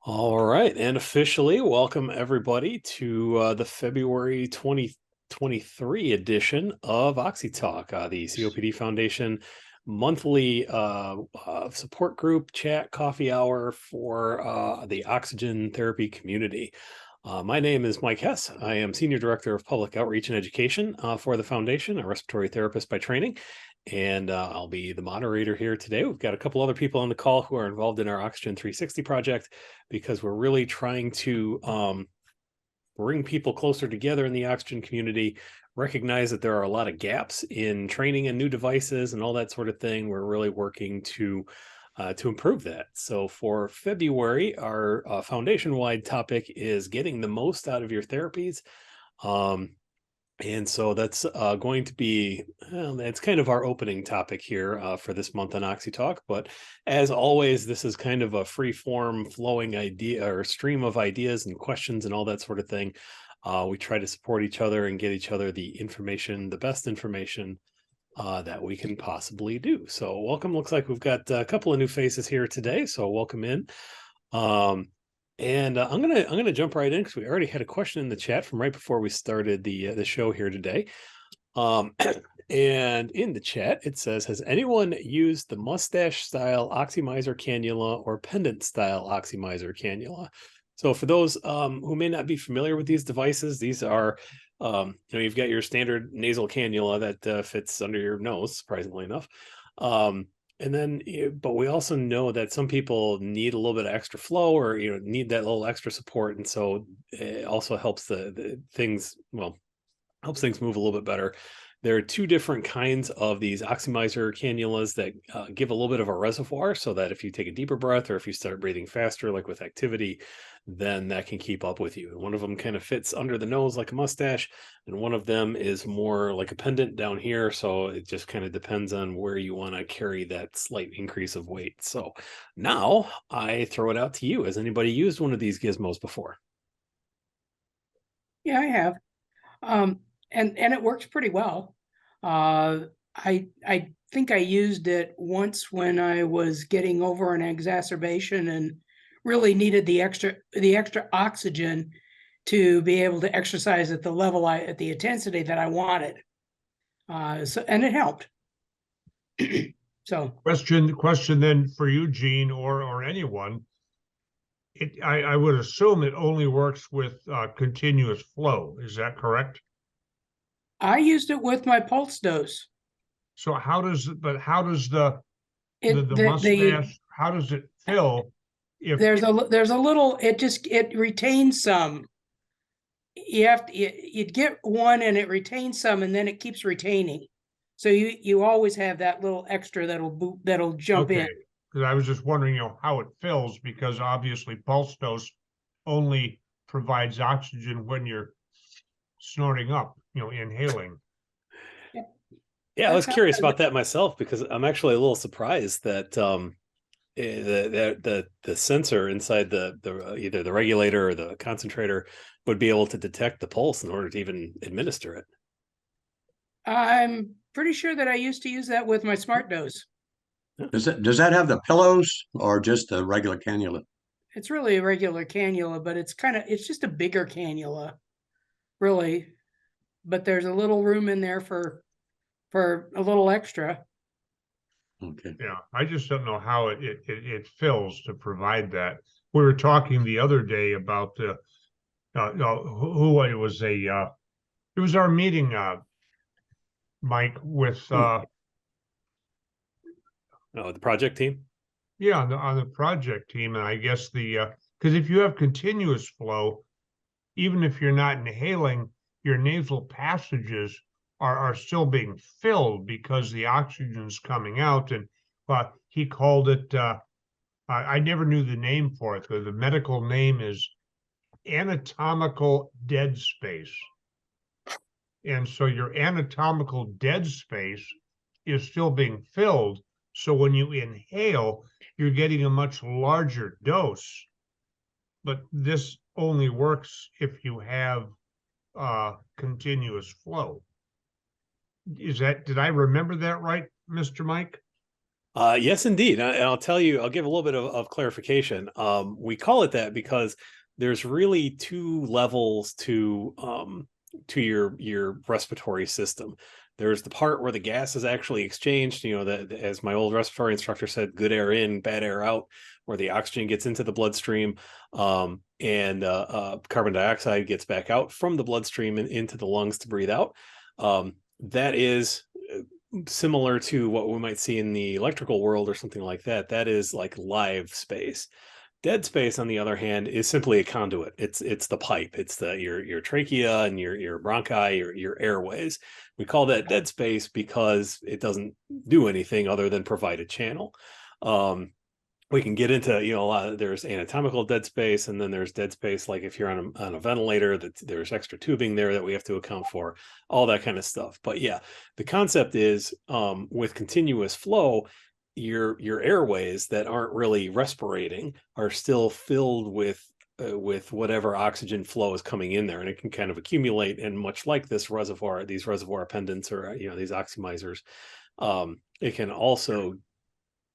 All right, and officially welcome everybody to the February 2023 edition of OxyTalk, the COPD Foundation monthly support group chat coffee hour for the oxygen therapy community. My name is Mike Hess. I am Senior Director of Public Outreach and Education for the Foundation, a respiratory therapist by training, and I'll be the moderator here today. We've got a couple other people on the call who are involved in our Oxygen 360 project because we're really trying to bring people closer together in the oxygen community, recognize that there are a lot of gaps in training and new devices and all that sort of thing. We're really working to improve that. So for February, our foundation-wide topic is getting the most out of your therapies. And so that's going to be, that's kind of our opening topic here for this month on OxyTalk. But as always, this is kind of a free form flowing idea or stream of ideas and questions and all that sort of thing. We try to support each other and get each other the information, the best information that we can possibly do. So welcome. Looks like we've got a couple of new faces here today. So welcome in. And I'm gonna jump right in because we already had a question in the chat from right before we started the show here today. And in the chat it says, "Has anyone used the mustache style oximizer cannula or pendant style oximizer cannula?" So for those who may not be familiar with these devices, these are you've got your standard nasal cannula that fits under your nose, surprisingly enough. And then, but we also know that some people need a little bit of extra flow or, need that little extra support. And so it also helps the things, helps things move a little bit better. There are two different kinds of these oximizer cannulas that give a little bit of a reservoir so that if you take a deeper breath or if you start breathing faster, like with activity, then that can keep up with you. And one of them kind of fits under the nose like a mustache, and one of them is more like a pendant down here. So it just kind of depends on where you want to carry that slight increase of weight. So now I throw it out to you. Has anybody used one of these gizmos before? Yeah, I have. And it works pretty well. I think I used it once when I was getting over an exacerbation and really needed the extra oxygen to be able to exercise at the level at the intensity that I wanted. And it helped. So Question then for you, Gene, or anyone. I would assume it only works with continuous flow. Is that correct? I used it with my pulse dose. So how does the The mustache, how does it fill if there's a little, it retains some. You'd get one and it retains some, and then it keeps retaining. So you always have that little extra that'll jump in. Because I was just wondering, how it fills, because obviously pulse dose only provides oxygen when you're snorting up, inhaling. Yeah, I was curious about that myself because I'm actually a little surprised that the sensor inside the either the regulator or the concentrator would be able to detect the pulse in order to even administer it. I'm pretty sure that I used to use that with my smart dose. Does that have the pillows or just a regular cannula? It's really a regular cannula, but it's just a bigger cannula, really. But there's a little room in there for a little extra. Okay. Yeah, I just don't know how it fills to provide that. We were talking the other day about who it was it was our meeting, Mike, with the project team. Yeah, on the project team, and I guess because if you have continuous flow, even if you're not inhaling, your nasal passages are still being filled because the oxygen's coming out. And he called it, I never knew the name for it. The medical name is anatomical dead space. And so your anatomical dead space is still being filled. So when you inhale, you're getting a much larger dose. But this only works if you have continuous flow. Did I remember that right, Mr. Mike? Yes, indeed. And I'll tell you, I'll give a little bit of clarification. We call it that because there's really two levels to your respiratory system. There's the part where the gas is actually exchanged, that, as my old respiratory instructor said, good air in, bad air out, where the oxygen gets into the bloodstream, and carbon dioxide gets back out from the bloodstream and into the lungs to breathe out. That is similar to what we might see in the electrical world or something like that. That is like live space. Dead space, on the other hand, is simply a conduit. It's the pipe. It's your trachea and your bronchi, your airways. We call that dead space because it doesn't do anything other than provide a channel. We can get into a lot of, there's anatomical dead space, and then there's dead space like if you're on a ventilator, that there's extra tubing there that we have to account for, all that kind of stuff. But yeah, the concept is, with continuous flow, your airways that aren't really respirating are still filled with whatever oxygen flow is coming in there, and it can kind of accumulate. And much like this reservoir, these reservoir pendants, or these oxymizers, it can also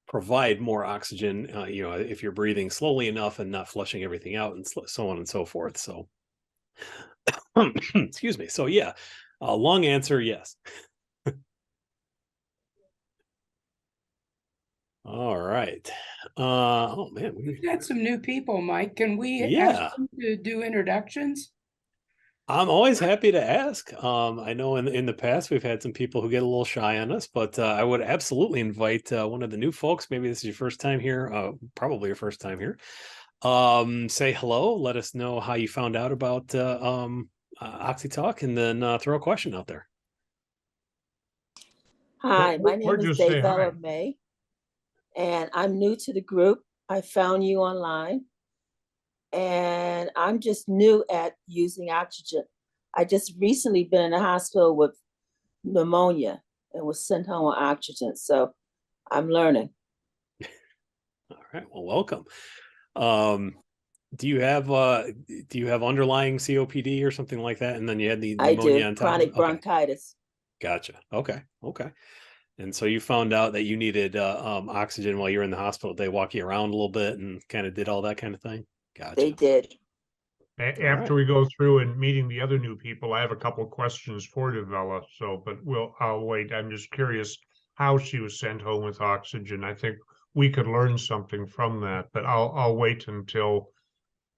provide more oxygen, if you're breathing slowly enough and not flushing everything out, and so on and so forth. So, excuse me. So yeah, long answer, yes. All right. Oh man, We've got some new people, Mike. Can we yeah. ask them to do introductions? I'm always happy to ask. I know in the past we've had some people who get a little shy on us, but I would absolutely invite one of the new folks. Maybe this is your first time here, probably your first time here. Say hello. Let us know how you found out about OxyTalk, and then throw a question out there. Hi, my name Or is just say hi. Daybella May, and I'm new to the group. I found you online, and I'm just new at using oxygen. I just recently been in the hospital with pneumonia and was sent home on oxygen, so I'm learning. All right. Well, welcome. Do you have underlying COPD or something like that, and then you had the I pneumonia do on top? chronic Okay. bronchitis. Gotcha. Okay. And so you found out that you needed oxygen while you were in the hospital. They walk you around a little bit and kind of did all that kind of thing. They Gotcha. did. After we go through and meeting the other new people, I have a couple questions for Devella. So, but I'll wait. I'm just curious how she was sent home with oxygen. I think we could learn something from that, but I'll wait until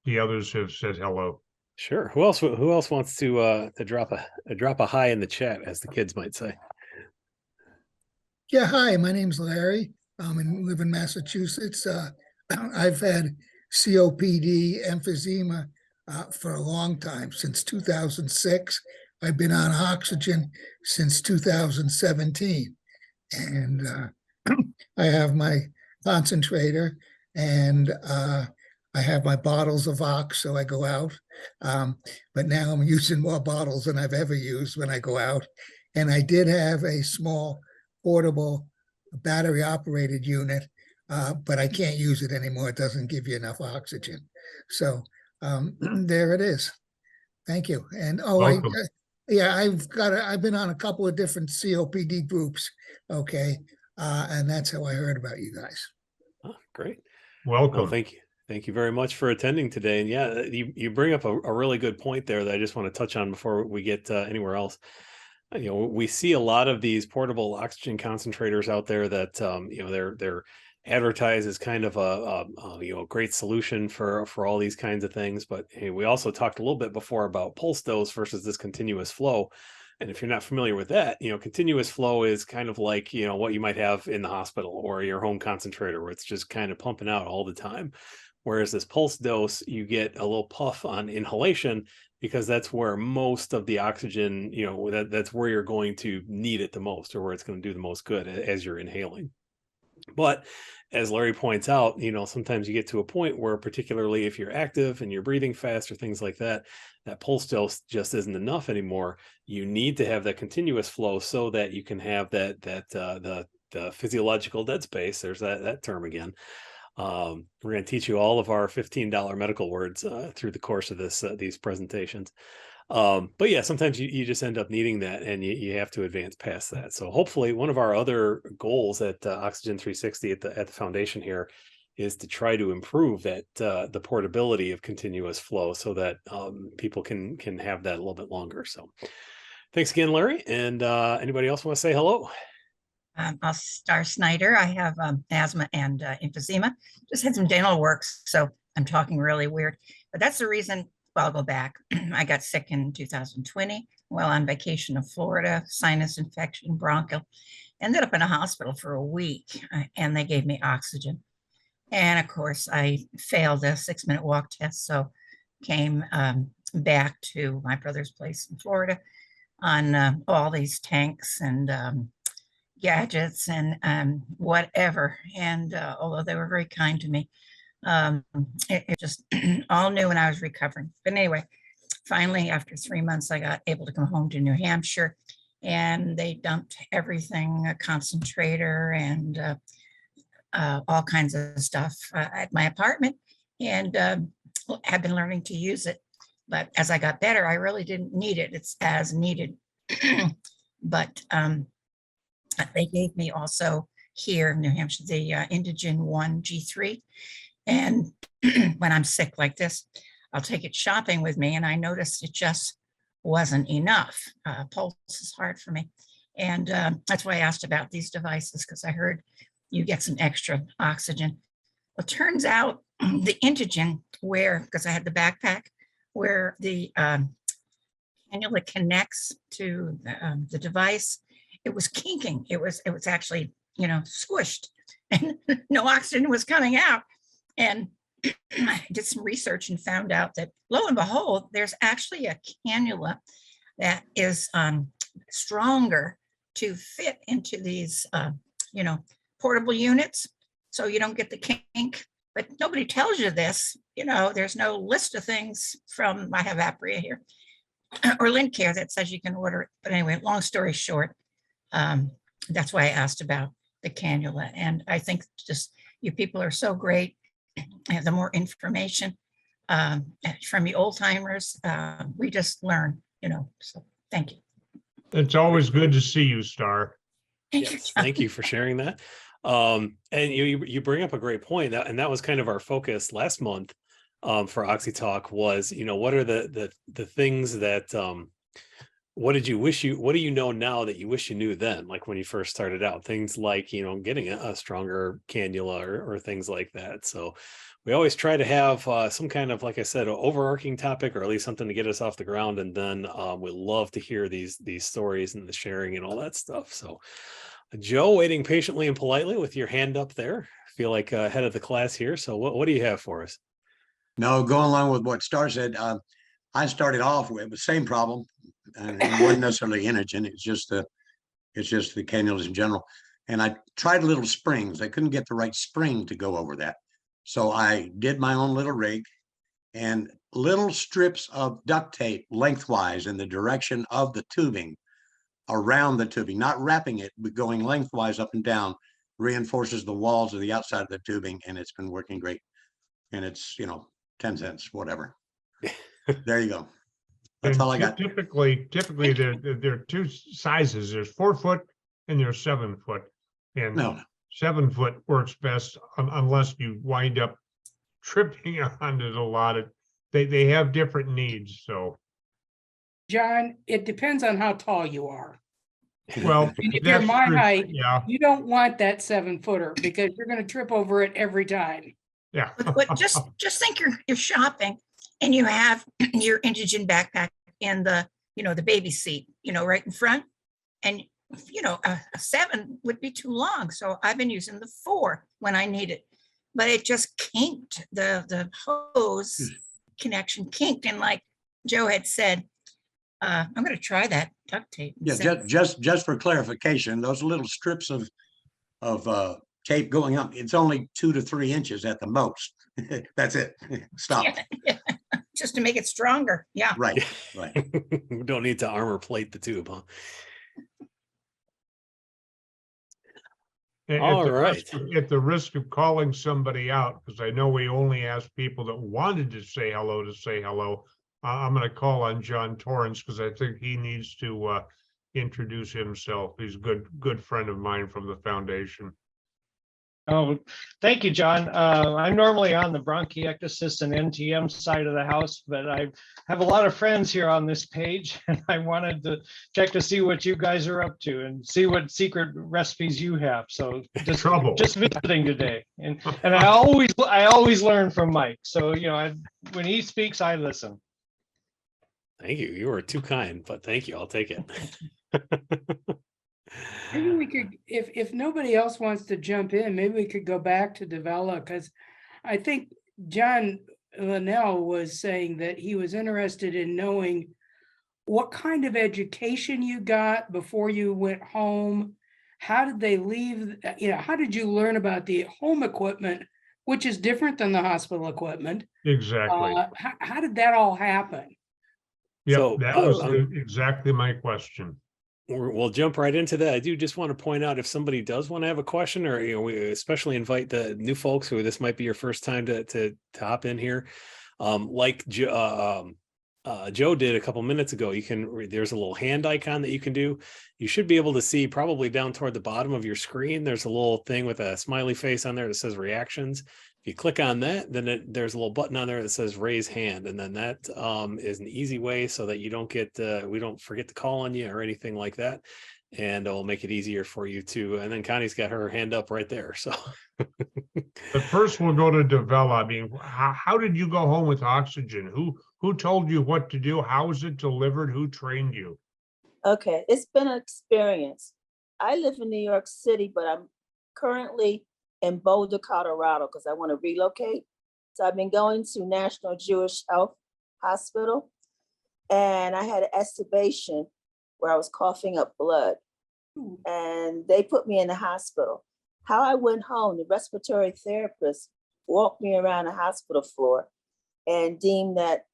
the others have said hello. Sure. Who else wants to drop a hi in the chat, as the kids might say? Yeah, hi, my name's Larry. I live in Massachusetts. I've had COPD, emphysema for a long time, since 2006. I've been on oxygen since 2017. And I have my concentrator, and I have my bottles of Ox, so I go out. But now I'm using more bottles than I've ever used when I go out. And I did have a small portable battery operated unit, but I can't use it anymore. It doesn't give you enough oxygen. So there it is. Thank you. And yeah, I've been on a couple of different COPD groups. Okay. And that's how I heard about you guys. Oh, great. Welcome. Well, thank you. Thank you very much for attending today. And yeah, you bring up a really good point there that I just want to touch on before we get anywhere else. We see a lot of these portable oxygen concentrators out there that they're advertised as kind of a great solution for all these kinds of things. But hey, we also talked a little bit before about pulse dose versus this continuous flow. And if you're not familiar with that, continuous flow is kind of like, what you might have in the hospital or your home concentrator, where it's just kind of pumping out all the time. Whereas this pulse dose, you get a little puff on inhalation, because that's where most of the oxygen, that's where you're going to need it the most, or where it's going to do the most good as you're inhaling. But as Larry points out, sometimes you get to a point where, particularly if you're active and you're breathing fast or things like that, that pulse dose just isn't enough anymore. You need to have that continuous flow so that you can have the physiological dead space. There's that term again. We're going to teach you all of our $15 medical words through the course of these presentations. But yeah, sometimes you just end up needing that, and you have to advance past that. So hopefully, one of our other goals at Oxygen 360 at the foundation here is to try to improve that the portability of continuous flow, so that people can have that a little bit longer. So thanks again, Larry. And anybody else want to say hello? I'm Star Snyder. I have asthma and emphysema. Just had some dental work, so I'm talking really weird. But that's the reason. Well, I'll go back. I got sick in 2020 while on vacation in Florida, sinus infection, bronchial. Ended up in a hospital for a week, and they gave me oxygen. And of course, I failed a 6-minute walk test, so came back to my brother's place in Florida on all these tanks and gadgets and whatever. And although they were very kind to me, it just all new when I was recovering. But anyway, finally, after 3 months, I got able to come home to New Hampshire, and they dumped everything, a concentrator and all kinds of stuff at my apartment, and have been learning to use it. But as I got better, I really didn't need it. It's as needed. But they gave me also here in New Hampshire the Indigen 1 G3. And when I'm sick like this, I'll take it shopping with me. And I noticed it just wasn't enough. Pulse is hard for me. And that's why I asked about these devices, because I heard you get some extra oxygen. Well, it turns out the Indigen, because I had the backpack, where the cannula connects to the device, it was kinking. It was actually, squished, and no oxygen was coming out. And I did some research and found out that, lo and behold, there's actually a cannula that is stronger to fit into these, portable units, so you don't get the kink. But nobody tells you this. There's no list of things from, I have Apria here, or Lincare, that says you can order it. But anyway, long story short, that's why I asked about the cannula. And I think just you people are so great. The more information from the old timers, we just learn, so thank you. It's always good to see you, Star. Yes, thank you for sharing that. And you bring up a great point, and that was kind of our focus last month for OxyTalk was, what are the things that what do you know now that you wish you knew then, like when you first started out? Things like, getting a stronger cannula or things like that. So we always try to have some kind of, like I said, an overarching topic, or at least something to get us off the ground. And then we love to hear these stories and the sharing and all that stuff. So Joe, waiting patiently and politely with your hand up there. Feel like head of the class here. So what do you have for us? No, going along with what Star said, I started off with the same problem, and it wasn't necessarily Inogen. It's just the cannulas in general. And I tried little springs. I couldn't get the right spring to go over that. So I did my own little rig, and little strips of duct tape lengthwise in the direction of the tubing, around the tubing, not wrapping it, but going lengthwise up and down, reinforces the walls of the outside of the tubing, and it's been working great. And it's 10 cents, whatever. There you go. That's all I got. Typically there are two sizes. There's 4 foot and there's 7 foot. And No. 7 foot works best unless you wind up tripping on it a lot. They have different needs. So, John, it depends on how tall you are. well, And if you're my true. height, Yeah, you don't want that 7-footer, because you're going to trip over it every time. yeah. But just think you're shopping and you have your Indigen backpack in the, the baby seat, right in front. And, a 7 would be too long. So I've been using the 4 when I need it. But it just kinked, the hose connection kinked. And like Joe had said, I'm going to try that duct tape. Yeah, just for clarification, those little strips of tape going up, it's only 2 to 3 inches at the most. That's it. Stop. Yeah. Just to make it stronger. Yeah. Right. We don't need to armor plate the tube, huh? All right. At the risk of calling somebody out, because I know we only asked people that wanted to say hello, I'm going to call on John Torrance because I think he needs to introduce himself. He's a good friend of mine from the foundation. Oh, thank you, John. I'm normally on the bronchiectasis and NTM side of the house, but I have a lot of friends here on this page, and I wanted to check to see what you guys are up to and see what secret recipes you have. So just visiting today, and I always learn from Mike. So when he speaks, I listen. Thank you. You were too kind, but thank you. I'll take it. Maybe we could, if nobody else wants to jump in, maybe we could go back to develop, because I think John Linnell was saying that he was interested in knowing what kind of education you got before you went home. How did they leave? How did you learn about the home equipment, which is different than the hospital equipment? Exactly. How did that all happen? Yep, So, that was exactly my question. We'll jump right into that. I do just want to point out, if somebody does want to have a question, or we especially invite the new folks who this might be your first time to hop in here. Like Joe did a couple minutes ago, there's a little hand icon that you can do. You should be able to see probably down toward the bottom of your screen. There's a little thing with a smiley face on there that says reactions. If you click on that, then there's a little button on there that says raise hand, and then that is an easy way so that you don't we don't forget to call on you or anything like that, and it'll make it easier for you too. And then Connie's got her hand up right there. So, but first we'll go to develop. I mean, how did you go home with oxygen? Who told you what to do? How was it delivered? Who trained you? Okay, it's been an experience. I live in New York City, but I'm currently in Boulder, Colorado, because I want to relocate. So I've been going to National Jewish Health Hospital, and I had an extubation where I was coughing up blood, and they put me in the hospital. How I went home, the respiratory therapist walked me around the hospital floor and deemed that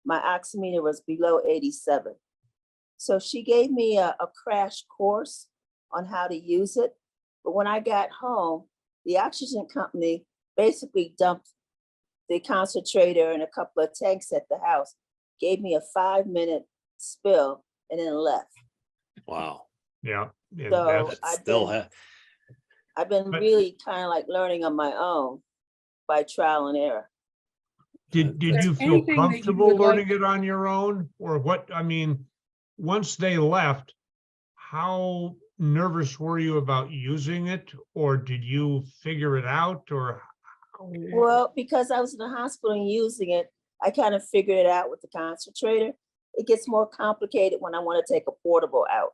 my oximeter was below 87. So she gave me a crash course on how to use it. But when I got home, the oxygen company basically dumped the concentrator and a couple of tanks at the house, gave me a 5-minute spill, and then left. wow. Yeah. So I've been really kind of like learning on my own by trial and error. Did you feel comfortable learning it on your own, or what? I mean, once they left, how nervous were you about using it, or did you figure it out, or? Well, because I was in the hospital and using it, I kind of figured it out with the concentrator. It gets more complicated when I want to take a portable out.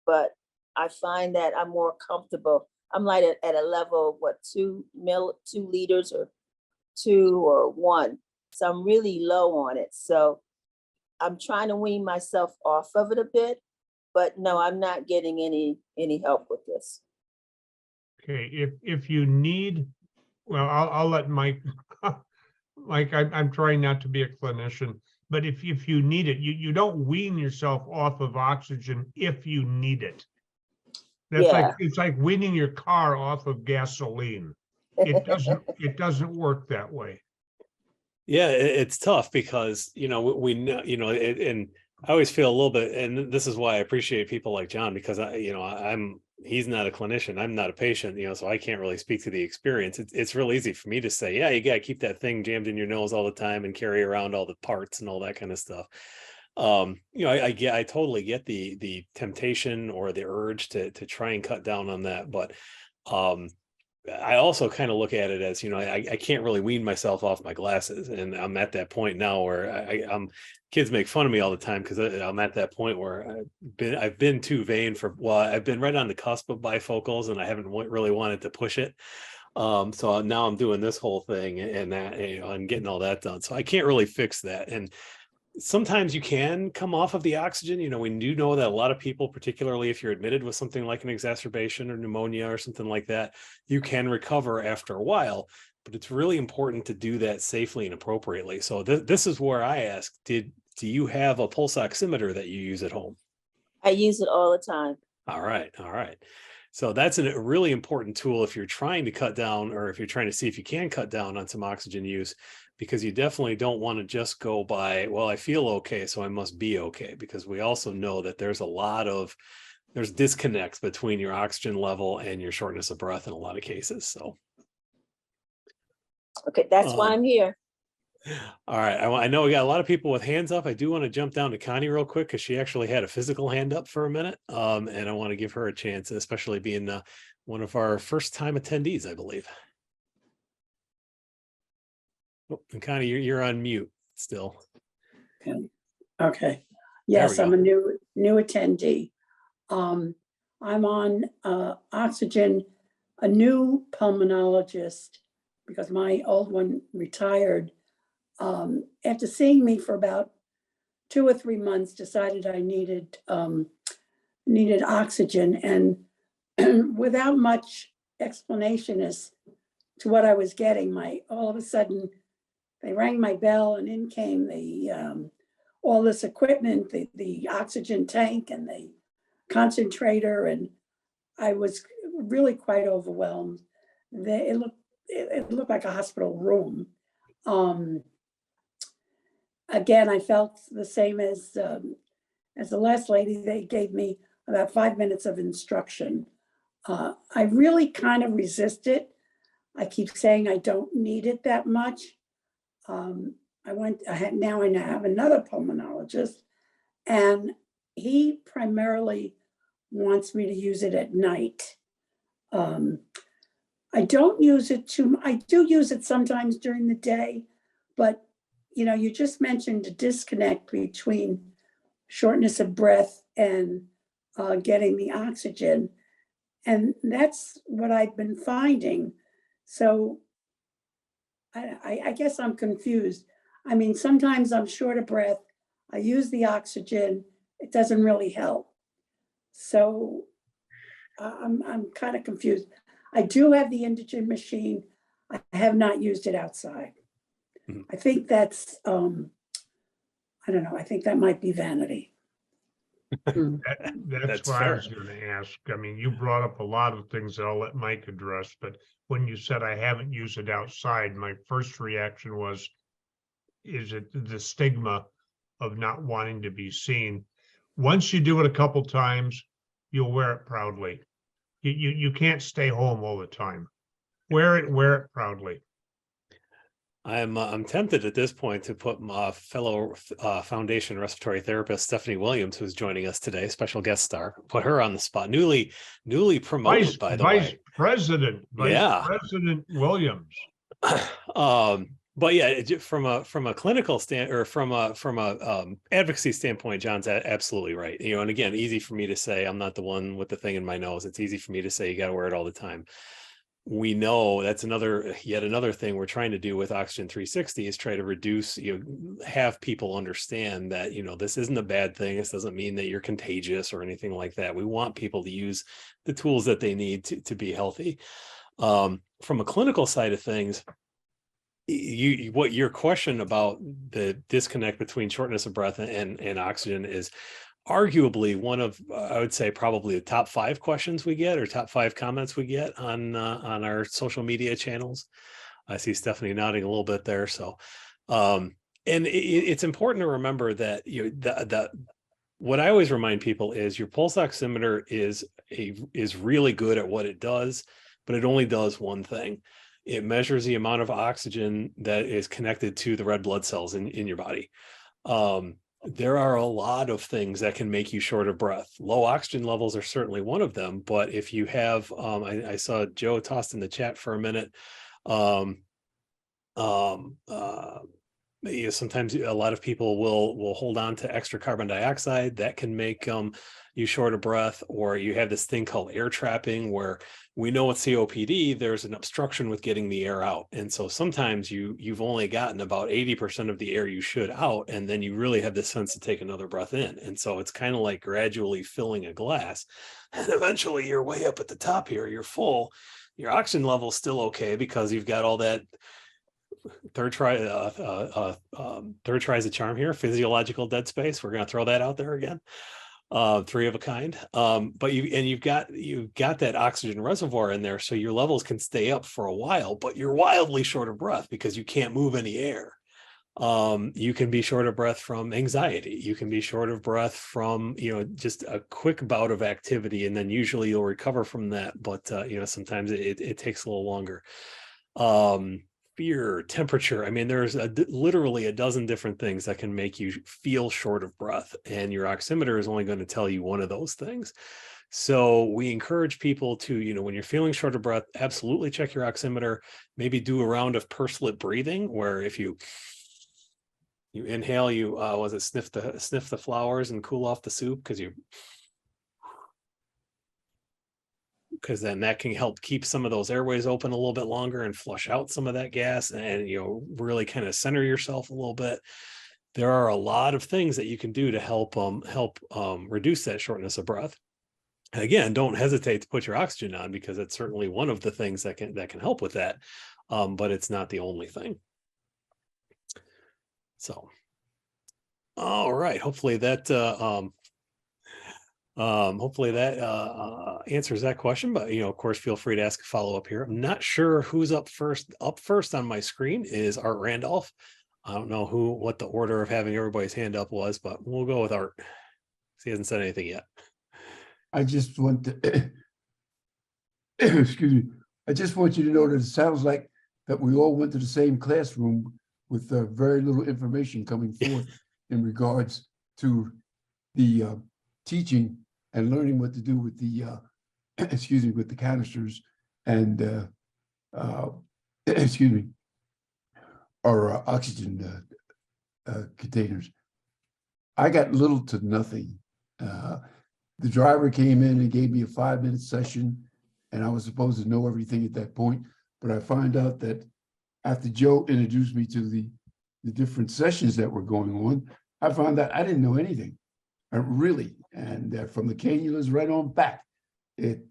But I find that I'm more comfortable. I'm like at a level of what, 2 liters or 2 or 1. So I'm really low on it. So I'm trying to wean myself off of it a bit, but no, I'm not getting any help with this. Okay, if you need, well, I'll let Mike. Mike, I'm trying not to be a clinician, but if you need it, you don't wean yourself off of oxygen if you need it. That's it's like weaning your car off of gasoline. It doesn't work that way. Yeah, it's tough because we know, and I always feel a little bit, and this is why I appreciate people like John, because he's not a clinician, I'm not a patient, so I can't really speak to the experience. It's real easy for me to say, yeah, you gotta keep that thing jammed in your nose all the time and carry around all the parts and all that kind of stuff. I totally get the temptation or the urge to try and cut down on that, but I also kind of look at it as, I can't really wean myself off my glasses, and I'm at that point now where I'm kids make fun of me all the time because I'm at that point where I've been too vain I've been right on the cusp of bifocals, and I haven't really wanted to push it. So now I'm doing this whole thing and that, and getting all that done. So I can't really fix that. And sometimes you can come off of the oxygen. We do know that a lot of people, particularly if you're admitted with something like an exacerbation or pneumonia or something like that, you can recover after a while, but it's really important to do that safely and appropriately. So this is where I ask, do you have a pulse oximeter that you use at home? I use it all the time. All right. So that's a really important tool if you're trying to cut down, or if you're trying to see if you can cut down on some oxygen use, because you definitely don't want to just go by, well, I feel okay, so I must be okay, because we also know that there's disconnects between your oxygen level and your shortness of breath in a lot of cases. So, Okay, that's why I'm here. all right. I know we got a lot of people with hands up. I do want to jump down to Connie real quick because she actually had a physical hand up for a minute. And I want to give her a chance, especially being one of our first time attendees, I believe. Oh, and Connie, you're on mute still. Okay. There Yes, we I'm go. a new attendee. I'm on oxygen, a new pulmonologist, because my old one retired. After seeing me for about 2 or 3 months, decided I needed oxygen, and without much explanation as to what I was getting, all of a sudden they rang my bell, and in came the all this equipment, the oxygen tank and the concentrator, and I was really quite overwhelmed. It looked like a hospital room. Again, I felt the same as the last lady. They gave me about 5 minutes of instruction. I really kind of resist it. I keep saying I don't need it that much. Now I have another pulmonologist, and he primarily wants me to use it at night. I don't use it I do use it sometimes during the day, but you just mentioned a disconnect between shortness of breath and getting the oxygen. And that's what I've been finding. So I guess I'm confused. I mean, sometimes I'm short of breath. I use the oxygen. It doesn't really help. So I'm kind of confused. I do have the Indigen machine. I have not used it outside. Mhm. I think that's, I don't know. I think that might be vanity. That's That's what I was fair. gonna ask. I mean, you brought up a lot of things that I'll let Mike address, but when you said I haven't used it outside, my first reaction was, is it the stigma of not wanting to be seen? Once you do it a couple times, you'll wear it proudly. You can't stay home all the time. Wear it proudly. I'm tempted at this point to put my fellow foundation respiratory therapist Stephanie Williams, who's joining us today, special guest star, put her on the spot. Newly promoted, by the Vice way. President Williams. But yeah, from a clinical stand, or from a advocacy standpoint, John's absolutely right. And again, easy for me to say. I'm not the one with the thing in my nose. It's easy for me to say you got to wear it all the time. We know that's yet another thing we're trying to do with Oxygen 360 is try to reduce, have people understand that, this isn't a bad thing. This doesn't mean that you're contagious or anything like that. We want people to use the tools that they need to be healthy. From a clinical side of things, what your question about the disconnect between shortness of breath and oxygen is arguably one of, I would say, probably the top 5 questions we get, or top 5 comments we get on our social media channels. I see Stephanie nodding a little bit there. So, and it's important to remember that what I always remind people is your pulse oximeter is really good at what it does, but it only does one thing. It measures the amount of oxygen that is connected to the red blood cells in your body. There are a lot of things that can make you short of breath. Low oxygen levels are certainly one of them, but if you have, I saw Joe tossed in the chat for a minute. Sometimes a lot of people will hold on to extra carbon dioxide that can make you short of breath, or you have this thing called air trapping, where we know with COPD there's an obstruction with getting the air out, and so sometimes you've only gotten about 80% of the air you should out, and then you really have the sense to take another breath in, and so it's kind of like gradually filling a glass, and eventually you're way up at the top here, you're full, your oxygen level's still okay because you've got all that third tries the charm here, physiological dead space. We're going to throw that out there again. 3 of a kind. But you've got that oxygen reservoir in there, so your levels can stay up for a while, but you're wildly short of breath because you can't move any air. You can be short of breath from anxiety. You can be short of breath from, just a quick bout of activity, and then usually you'll recover from that. But sometimes it takes a little longer. Fear, temperature. I mean, there's literally a dozen different things that can make you feel short of breath, and your oximeter is only going to tell you one of those things. So we encourage people to, when you're feeling short of breath, absolutely check your oximeter. Maybe do a round of pursed lip breathing, where if you inhale, you sniff the flowers and cool off the soup, because then that can help keep some of those airways open a little bit longer and flush out some of that gas, and really kind of center yourself a little bit. There are a lot of things that you can do to help reduce that shortness of breath. And again, don't hesitate to put your oxygen on, because it's certainly one of the things that can help with that, but it's not the only thing. So, all right, hopefully that answers that question. But of course, feel free to ask a follow-up here. I'm not sure who's up first. Up first on my screen is Art Randolph. I don't know what the order of having everybody's hand up was, but we'll go with Art. He hasn't said anything yet. I just want to excuse me. I just want you to know that it sounds like that we all went to the same classroom with very little information coming forth in regards to the teaching and learning what to do with the excuse me, with the canisters and excuse me, our oxygen containers. I got little to nothing. The driver came in and gave me a 5-minute session, and I was supposed to know everything at that point. But I find out that after Joe introduced me to the different sessions that were going on, I found out I didn't know anything, really. And from the cannulas right on back, is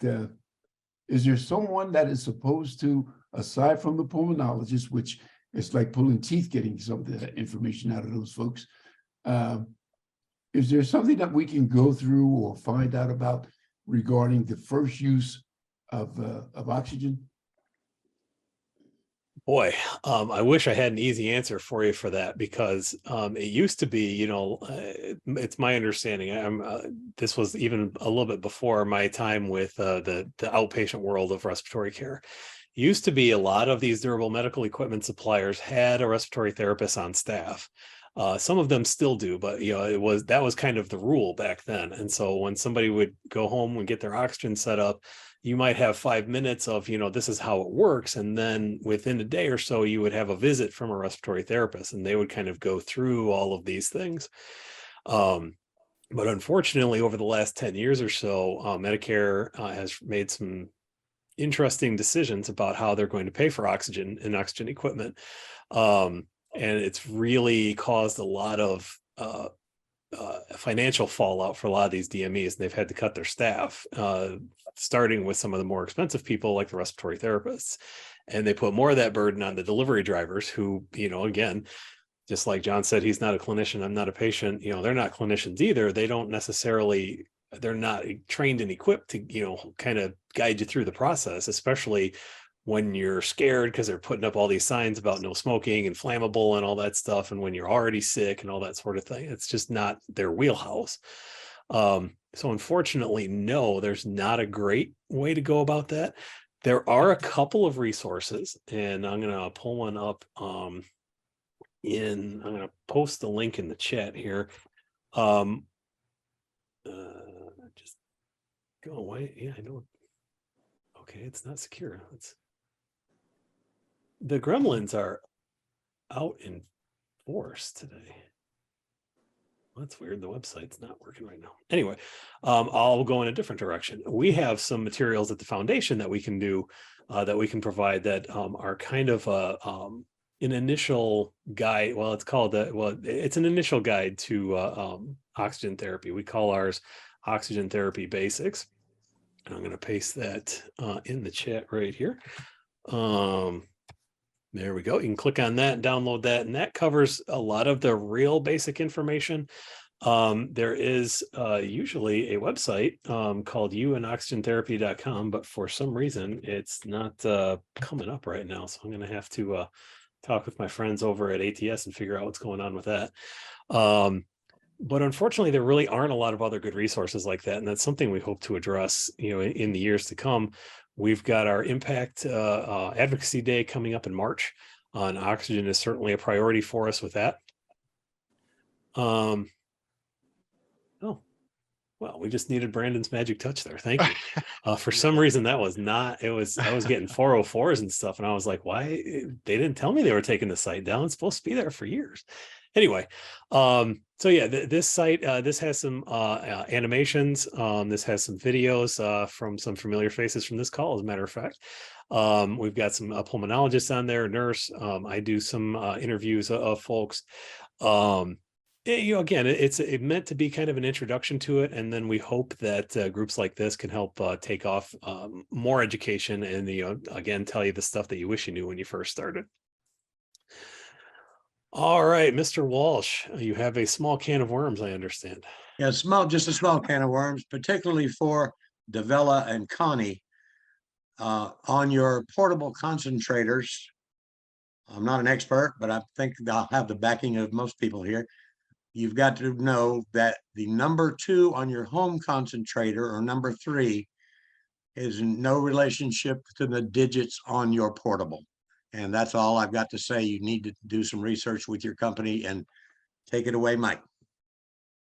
there someone that is supposed to, aside from the pulmonologist, which it's like pulling teeth getting some of that information out of those folks, is there something that we can go through or find out about regarding the first use of oxygen? Boy, I wish I had an easy answer for you for that, because it used to be, it's my understanding. This was even a little bit before my time with the outpatient world of respiratory care. It used to be a lot of these durable medical equipment suppliers had a respiratory therapist on staff. Some of them still do, but that was kind of the rule back then. And so when somebody would go home and get their oxygen set up, you might have 5 minutes of, this is how it works. And then within a day or so, you would have a visit from a respiratory therapist, and they would kind of go through all of these things. But unfortunately, over the last 10 years or so, Medicare has made some interesting decisions about how they're going to pay for oxygen and oxygen equipment. And it's really caused a lot of financial fallout for a lot of these DMEs, and they've had to cut their staff, starting with some of the more expensive people like the respiratory therapists. And they put more of that burden on the delivery drivers who, again, just like John said, he's not a clinician, I'm not a patient, they're not clinicians either. They're not trained and equipped to, kind of guide you through the process, especially when you're scared because they're putting up all these signs about no smoking and flammable and all that stuff, and when you're already sick and all that sort of thing. It's just not their wheelhouse. So unfortunately, no, there's not a great way to go about that. There are a couple of resources, and I'm going to pull one up. I'm going to post the link in the chat here. Just go away. Yeah, I know. Okay, it's not secure. The gremlins are out in force today. That's weird. The website's not working right now. Anyway, I'll go in a different direction. We have some materials at the foundation that we can do, that we can provide, that are kind of an initial guide. Well, it's an initial guide to oxygen therapy. We call ours Oxygen Therapy Basics. And I'm going to paste that in the chat right here. There we go. You can click on that and download that. And that covers a lot of the real basic information. There is usually a website called youandoxygentherapy.com, but for some reason it's not coming up right now. So I'm going to have to talk with my friends over at ATS and figure out what's going on with that. But unfortunately, there really aren't a lot of other good resources like that. And that's something we hope to address, in the years to come. We've got our Impact Advocacy Day coming up in March. And oxygen is certainly a priority for us with that. Oh, well, we just needed Brandon's magic touch there. Thank you. For some reason, that was not, I was getting 404s and stuff. And I was like, why? They didn't tell me they were taking the site down. It's supposed to be there for years. Anyway, so yeah, this site, this has some animations. This has some videos from some familiar faces from this call, as a matter of fact. We've got some pulmonologists on there, a nurse. I do some interviews of folks. Again, it's meant to be kind of an introduction to it, and then we hope that groups like this can help take off more education, and again, tell you the stuff that you wish you knew when you first started. All right, Mr. Walsh, you have a small can of worms, I understand. Yeah, just a small can of worms, particularly for Davella and Connie. On your portable concentrators, I'm not an expert, but I think I'll have the backing of most people here. You've got to know that the number 2 on your home concentrator, or number 3, is no relationship to the digits on your portable. And that's all I've got to say. You need to do some research with your company, and take it away, Mike.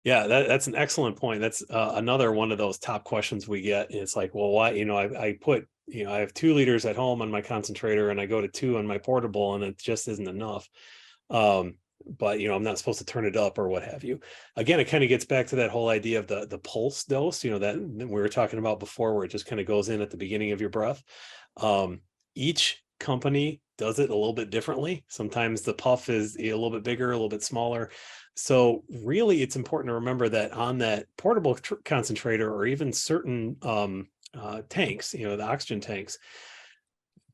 Yeah, that's an excellent point. That's another one of those top questions we get. It's like, well, why, I put, I have 2 liters at home on my concentrator, and I go to 2 on my portable, and it just isn't enough. But I'm not supposed to turn it up or what have you. Again, it kind of gets back to that whole idea of the pulse dose, that we were talking about before, where it just kind of goes in at the beginning of your breath. Each company does it a little bit differently. Sometimes the puff is a little bit bigger, a little bit smaller. So really, it's important to remember that on that portable concentrator, or even certain tanks, the oxygen tanks,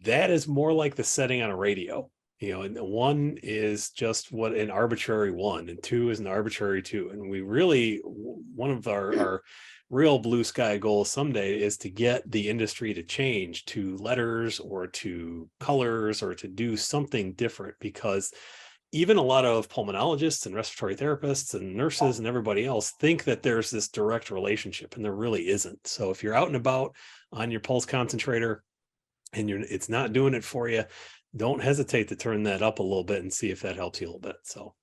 that is more like the setting on a radio. And 1 is just what an arbitrary 1, and 2 is an arbitrary 2. And we really, one of our real blue sky goals someday is to get the industry to change to letters, or to colors, or to do something different, because even a lot of pulmonologists and respiratory therapists and nurses and everybody else think that there's this direct relationship, and there really isn't. So if you're out and about on your pulse concentrator and it's not doing it for you, don't hesitate to turn that up a little bit and see if that helps you a little bit. So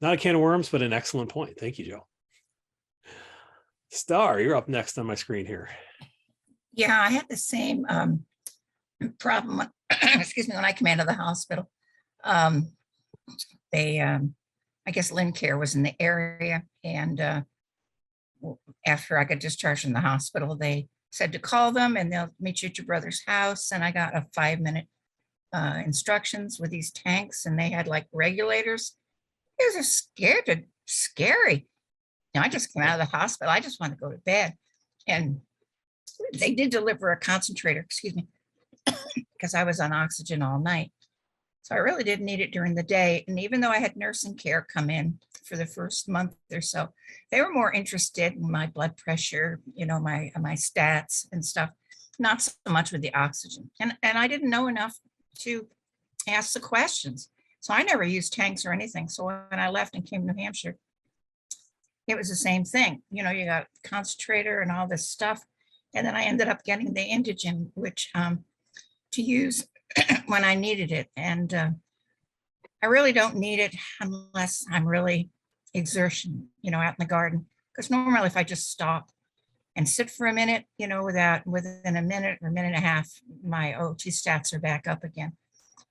not a can of worms, but an excellent point. Thank you, Joe. Star, you're up next on my screen here. Yeah, I had the same problem, excuse me, when I came out of the hospital. I guess Lincare was in the area, and after I got discharged from the hospital, they said to call them and they'll meet you at your brother's house. And I got a 5-minute instructions with these tanks, and they had like regulators. It was scary. I just came out of the hospital. I just wanted to go to bed. And they did deliver a concentrator, excuse me, because I was on oxygen all night. So I really didn't need it during the day. And even though I had nursing care come in for the first month or so, they were more interested in my blood pressure, my stats and stuff, not so much with the oxygen. And I didn't know enough to ask the questions. So I never used tanks or anything. So when I left and came to New Hampshire, it was the same thing. You got concentrator and all this stuff. And then I ended up getting the Indigen, which to use when I needed it. And I really don't need it unless I'm really exertion, out in the garden. Because normally if I just stop and sit for a minute, within a minute or a minute and a half, my O2 stats are back up again.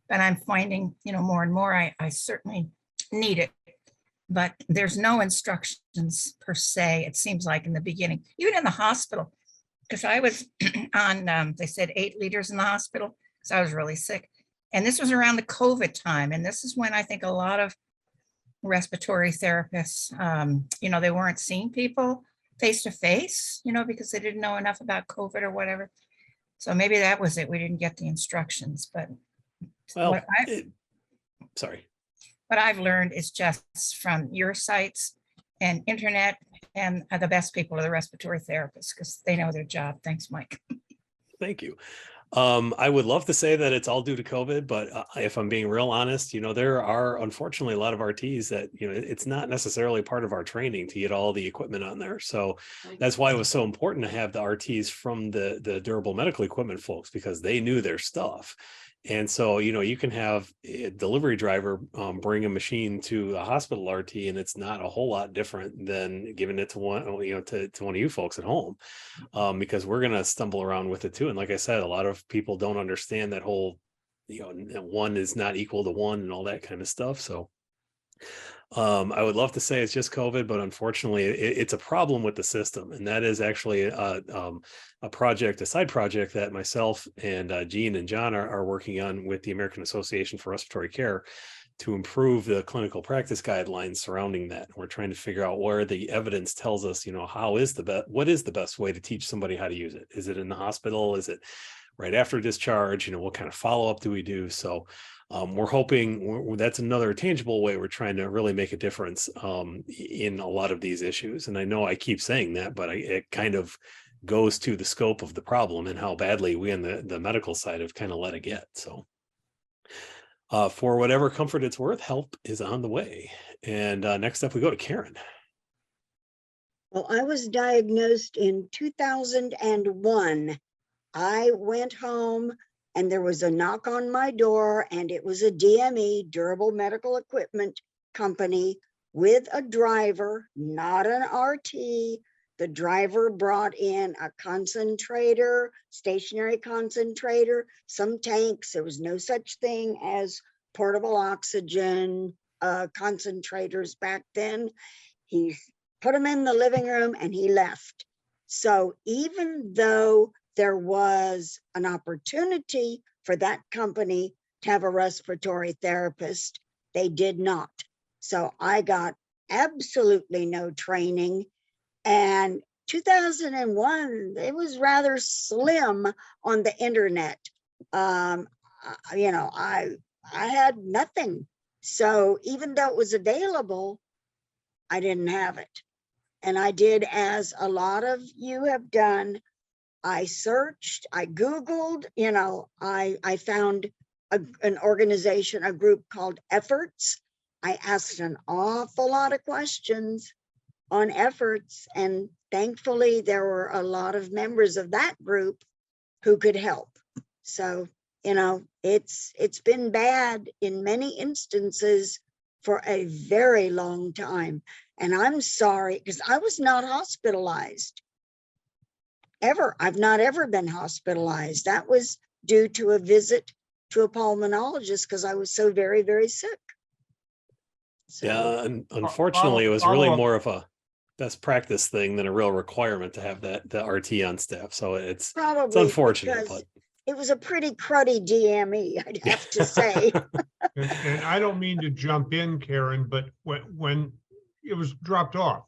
But I'm finding, more and more, I certainly need it. But there's no instructions per se, it seems like in the beginning, even in the hospital, because I was on, they said 8 liters in the hospital, because I was really sick. And this was around the COVID time. And this is when I think a lot of respiratory therapists, they weren't seeing people face to face, because they didn't know enough about COVID or whatever. So maybe that was it. We didn't get the instructions, but well, sorry. What I've learned is just from your sites and internet, and the best people are the respiratory therapists because they know their job. Thanks, Mike. Thank you. I would love to say that it's all due to COVID, but if I'm being real honest, there are unfortunately a lot of RTs that, it's not necessarily part of our training to get all the equipment on there. So that's why it was so important to have the RTs from the durable medical equipment folks, because they knew their stuff. And so, you can have a delivery driver bring a machine to a hospital RT, and it's not a whole lot different than giving it to one, to one of you folks at home, because we're going to stumble around with it too. And like I said, a lot of people don't understand that whole, one is not equal to one and all that kind of stuff. So I would love to say it's just COVID, but unfortunately it's a problem with the system. And that is actually a side project that myself and Jean and John are working on with the American Association for Respiratory Care to improve the clinical practice guidelines surrounding that. We're trying to figure out where the evidence tells us, what is the best way to teach somebody how to use it? Is it in the hospital? Is it right after discharge? What kind of follow-up do we do? So we're hoping that's another tangible way we're trying to really make a difference in a lot of these issues. And I know I keep saying that, but it kind of goes to the scope of the problem and how badly we on the medical side have kind of let it get. So for whatever comfort it's worth, help is on the way. And next up, we go to Karen. Well, I was diagnosed in 2001. I went home and there was a knock on my door, and it was a DME, durable medical equipment company, with a driver, not an RT. The driver brought in a concentrator, stationary concentrator, some tanks. There was no such thing as portable oxygen concentrators back then. He put them in the living room and he left. So even though there was an opportunity for that company to have a respiratory therapist, they did not. So I got absolutely no training. And 2001, it was rather slim on the internet. I had nothing. So even though it was available, I didn't have it. And I did, as a lot of you have done, I searched, I Googled, I found an organization, a group called Efforts. I asked an awful lot of questions on Efforts, and thankfully there were a lot of members of that group who could help. So, it's been bad in many instances for a very long time. And I'm sorry, because I was not hospitalized. Ever. I've not ever been hospitalized. That was due to a visit to a pulmonologist because I was so very, very sick. So, yeah, and unfortunately, it was really more of a best practice thing than a real requirement to have the RT on staff. So it's unfortunate, but it was a pretty cruddy DME, I'd have to say. And I don't mean to jump in, Karen, but when it was dropped off.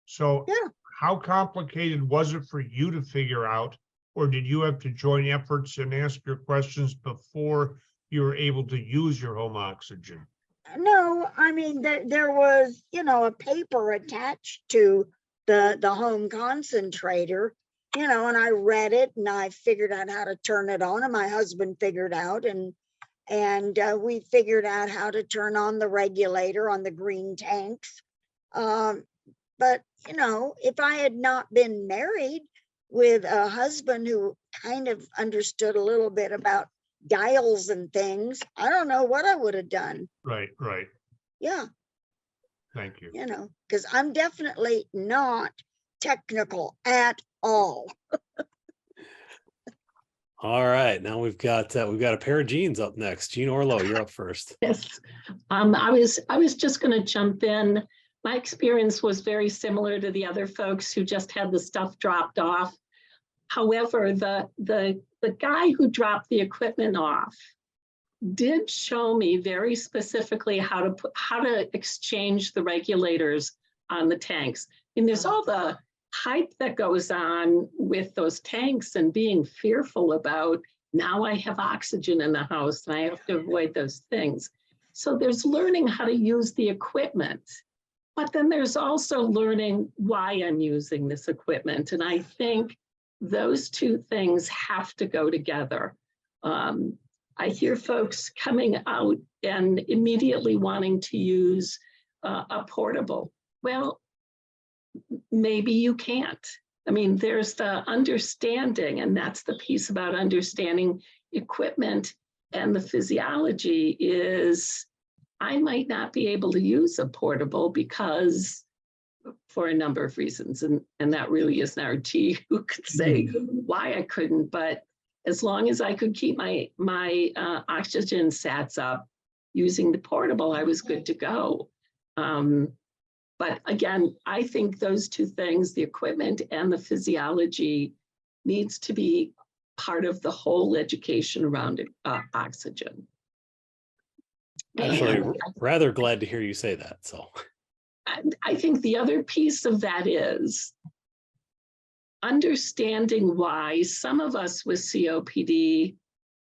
So yeah. How complicated was it for you to figure out, or did you have to join Efforts and ask your questions before you were able to use your home oxygen? No, I mean, there was, a paper attached to the home concentrator, and I read it and I figured out how to turn it on, and my husband figured out, and we figured out how to turn on the regulator on the green tanks. But, if I had not been married with a husband who kind of understood a little bit about dials and things, I don't know what I would have done. Right. Yeah. Thank you. Because I'm definitely not technical at all. All right, now we've got a pair of Jeans up next. Jean Orlow, you're up first. Yes, I was just going to jump in. My experience was very similar to the other folks who just had the stuff dropped off. However, the guy who dropped the equipment off did show me very specifically how to exchange the regulators on the tanks. And there's all the hype that goes on with those tanks and being fearful about, now I have oxygen in the house and I have to avoid those things. So there's learning how to use the equipment. But then there's also learning why I'm using this equipment. And I think those two things have to go together. I hear folks coming out and immediately wanting to use a portable. Well, maybe you can't. I mean, there's the understanding, and that's the piece about understanding equipment and the physiology is I might not be able to use a portable because for a number of reasons, and that really isn't our tea who could say why I couldn't, but as long as I could keep my oxygen sats up using the portable, I was good to go. But again, I think those two things, the equipment and the physiology, needs to be part of the whole education around oxygen. Actually, And rather glad to hear you say that. So I think the other piece of that is understanding why some of us with COPD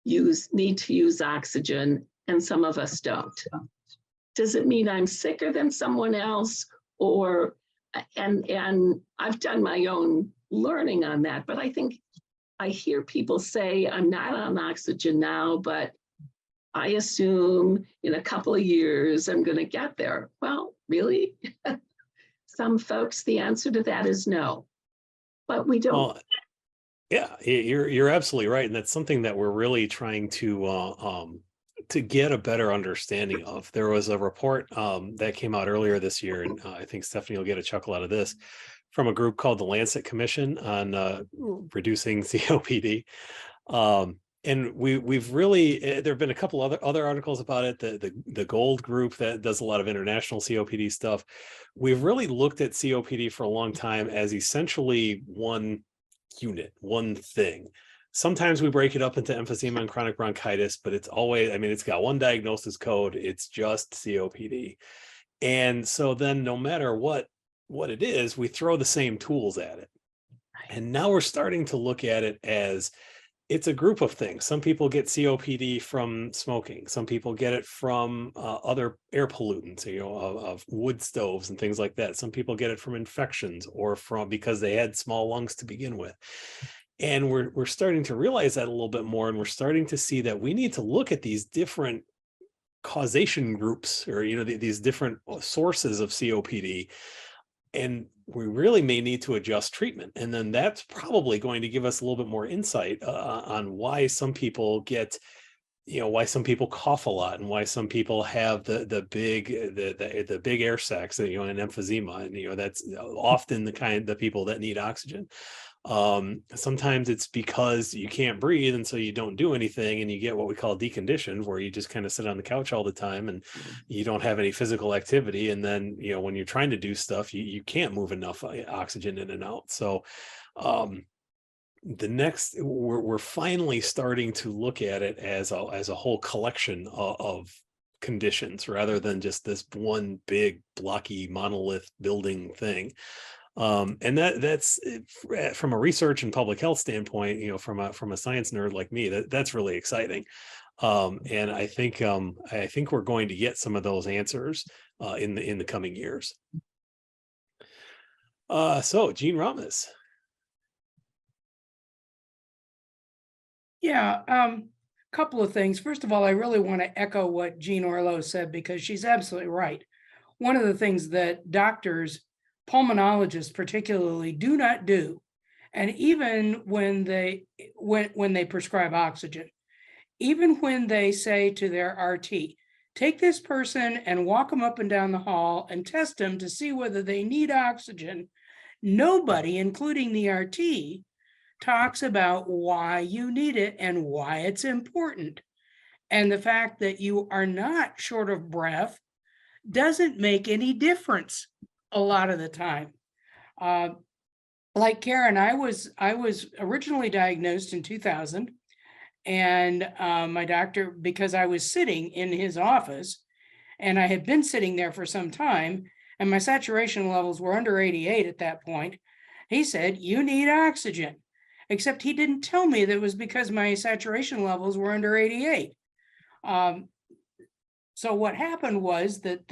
need to use oxygen and some of us don't. Does it mean I'm sicker than someone else? Or, and I've done my own learning on that, but I think I hear people say, I'm not on oxygen now, but I assume in a couple of years I'm going to get there. Well, really? Some folks, the answer to that is no, but we don't. well, yeah, you're absolutely right, and that's something that we're really trying to get a better understanding of. There was a report that came out earlier this year, and I think Stephanie will get a chuckle out of this, from a group called the Lancet Commission on reducing COPD. And we've really there have been a couple other articles about it. The Gold group that does a lot of international COPD stuff. We've really looked at COPD for a long time as essentially one unit, one thing. Sometimes we break it up into emphysema and chronic bronchitis, but it's always, I mean, it's got one diagnosis code. It's just COPD. And so then no matter what it is, we throw the same tools at it. And now we're starting to look at it as it's a group of things. Some people get COPD from smoking. Some people get it from other air pollutants, of wood stoves and things like that. Some people get it from infections or from because they had small lungs to begin with. And we're starting to realize that a little bit more, and we're starting to see that we need to look at these different causation groups, or these different sources of COPD, and we really may need to adjust treatment. And then that's probably going to give us a little bit more insight on why some people get, why some people cough a lot, and why some people have the big air sacs, and emphysema, and that's often the people that need oxygen. Sometimes it's because you can't breathe, and so you don't do anything, and you get what we call deconditioned, where you just kind of sit on the couch all the time and you don't have any physical activity. And then when you're trying to do stuff, you can't move enough oxygen in and out. So we're finally starting to look at it as a whole collection of conditions, rather than just this one big blocky monolith building thing. And that's from a research and public health standpoint, from a science nerd like me, that's really exciting. And I think we're going to get some of those answers in the coming years. So Gene Ramos. Yeah, couple of things. First of all, I really want to echo what Jean Orlow said, because she's absolutely right. One of the things that doctors, pulmonologists particularly, do not do, and even when they prescribe oxygen, even when they say to their RT, take this person and walk them up and down the hall and test them to see whether they need oxygen, nobody, including the RT, talks about why you need it and why it's important. And the fact that you are not short of breath doesn't make any difference a lot of the time. Like Karen, I was originally diagnosed in 2000, and my doctor, because I was sitting in his office, and I had been sitting there for some time, and my saturation levels were under 88 at that point, he said, you need oxygen. Except he didn't tell me that it was because my saturation levels were under 88. So what happened was that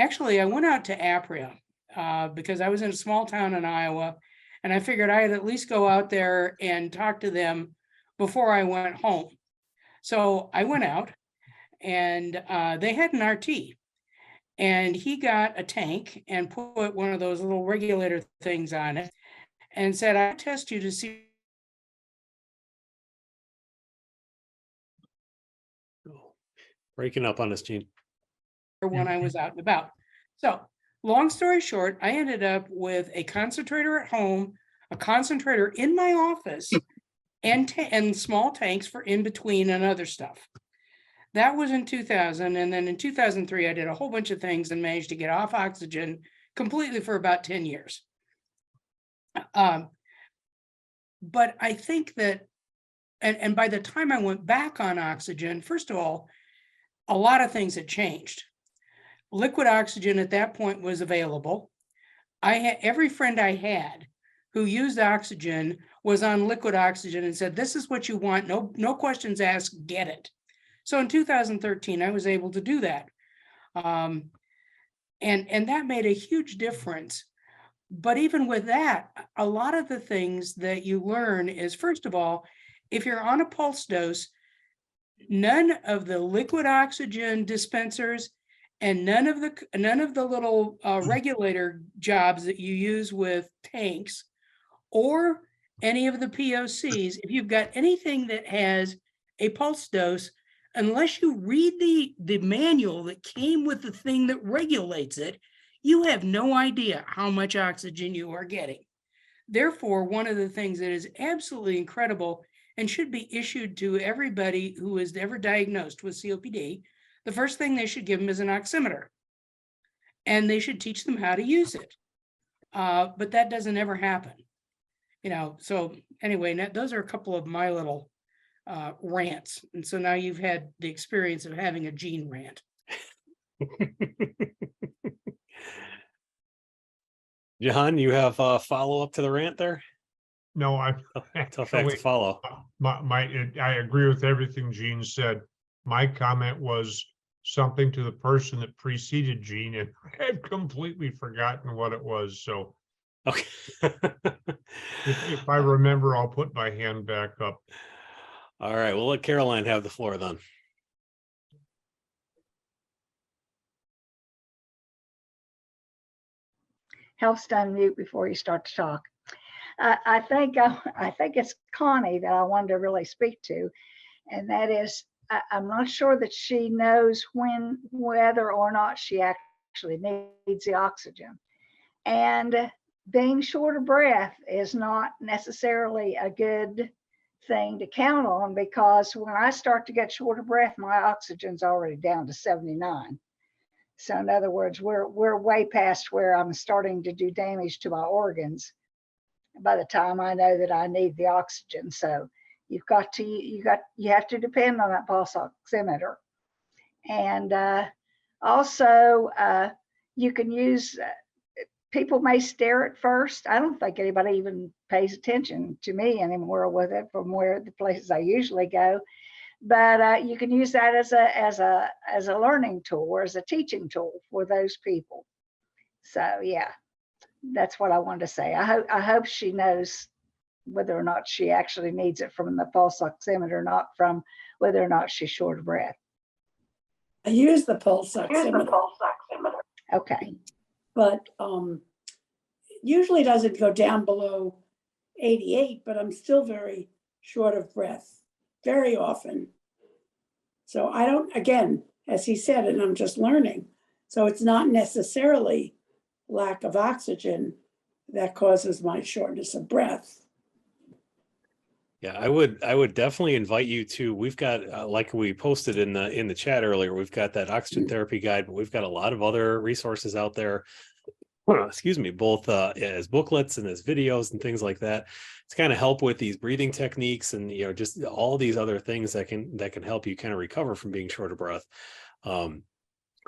actually, I went out to Apria because I was in a small town in Iowa, and I figured I'd at least go out there and talk to them before I went home. So I went out, and they had an RT, and he got a tank and put one of those little regulator things on it and said, "I test you to see." Breaking up on us, Gene. When I was out and about. So long story short, I ended up with a concentrator at home, a concentrator in my office, and small tanks for in between and other stuff. That was in 2000. And then in 2003, I did a whole bunch of things and managed to get off oxygen completely for about 10 years. But I think that, and by the time I went back on oxygen, first of all, a lot of things had changed. Liquid oxygen at that point was available. I had every friend I had who used oxygen was on liquid oxygen and said, "This is what you want. No questions asked, get it." So in 2013, I was able to do that. And that made a huge difference. But even with that, a lot of the things that you learn is, first of all, if you're on a pulse dose, none of the liquid oxygen dispensers and none of the little regulator jobs that you use with tanks or any of the POCs, if you've got anything that has a pulse dose, unless you read the manual that came with the thing that regulates it, you have no idea how much oxygen you are getting. Therefore, one of the things that is absolutely incredible and should be issued to everybody who is ever diagnosed with COPD, the first thing they should give them is an oximeter. And they should teach them how to use it. But that doesn't ever happen. So anyway, those are a couple of my little rants. And so now you've had the experience of having a Gene rant. John, you have a follow-up to the rant there? No, I Tough act to follow. I agree with everything Gene said. My comment was something to the person that preceded Gene, and I've completely forgotten what it was. So Okay. if I remember, I'll put my hand back up. All right, we'll let Caroline have the floor then. Helps to unmute before you start to talk. I think it's Connie that I wanted to really speak to, and that is I'm not sure that she knows whether or not she actually needs the oxygen, and being short of breath is not necessarily a good thing to count on, because when I start to get short of breath, my oxygen's already down to 79. So in other words, we're way past where I'm starting to do damage to my organs by the time I know that I need the oxygen. So you have to depend on that pulse oximeter. And also you can use, people may stare at first. I don't think anybody even pays attention to me anymore with it from where the places I usually go. But you can use that as a learning tool or as a teaching tool for those people. So yeah, that's what I wanted to say. I hope she knows whether or not she actually needs it from the pulse oximeter, not from whether or not she's short of breath. I use the pulse oximeter. Okay. But usually doesn't go down below 88, but I'm still very short of breath very often. So I don't, again, as he said, and I'm just learning. So it's not necessarily lack of oxygen that causes my shortness of breath. Yeah, I would definitely invite you to, we've got, like we posted in the chat earlier, we've got that oxygen therapy guide, but we've got a lot of other resources out there. Excuse me, both as booklets and as videos and things like that. It's kind of help with these breathing techniques and just all these other things that can help you kind of recover from being short of breath.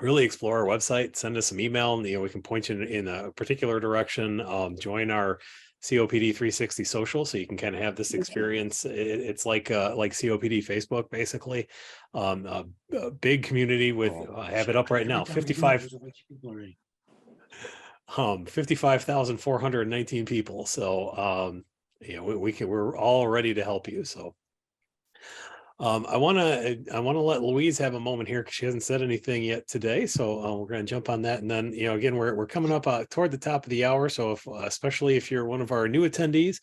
Really explore our website, send us some email, and we can point you in a particular direction. Join our COPD 360 social, so you can kind of have this experience. It's like COPD Facebook, basically. A big community with I have it up right now, 55,419 people. So yeah, we're all ready to help you. So I want to let Louise have a moment here because she hasn't said anything yet today. So we're going to jump on that, and then again we're coming up toward the top of the hour. So if especially if you're one of our new attendees,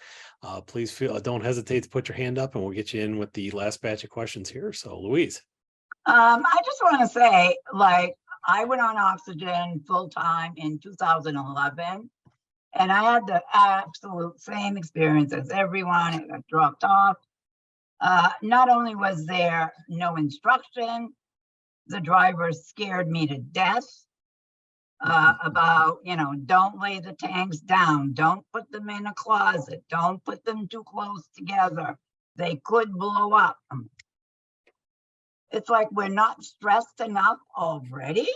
please don't hesitate to put your hand up, and we'll get you in with the last batch of questions here. So Louise. I just want to say, like, I went on oxygen full time in 2011, and I had the absolute same experience as everyone. It got dropped off. Not only was there no instruction, the driver scared me to death about, don't lay the tanks down, don't put them in a closet, don't put them too close together. They could blow up. It's like we're not stressed enough already.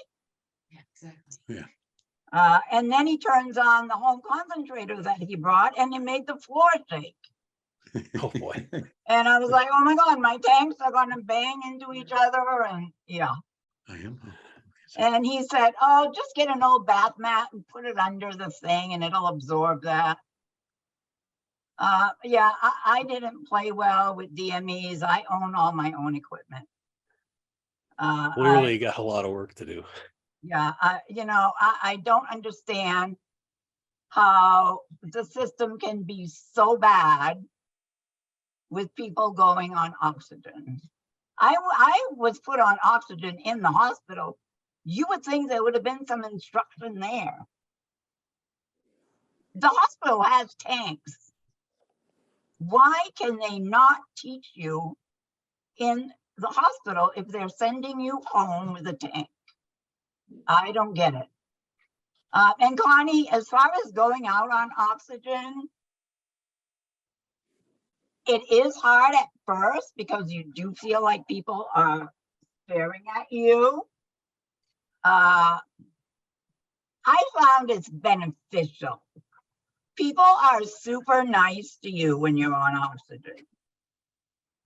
Yeah, exactly. Yeah. And then he turns on the home concentrator that he brought, and it made the floor shake. Oh boy. And I was like, oh my God, my tanks are gonna bang into each other. And yeah. I am. And he said, oh, just get an old bath mat and put it under the thing and it'll absorb that. Yeah, I didn't play well with DMEs. I own all my own equipment. Clearly got a lot of work to do. Yeah, I don't understand how the system can be so bad with people going on oxygen. I was put on oxygen in the hospital. You would think there would have been some instruction there. The hospital has tanks. Why can they not teach you in the hospital if they're sending you home with a tank? I don't get it. And Connie, as far as going out on oxygen, it is hard at first because you do feel like people are staring at you. I found it's beneficial. People are super nice to you when you're on oxygen.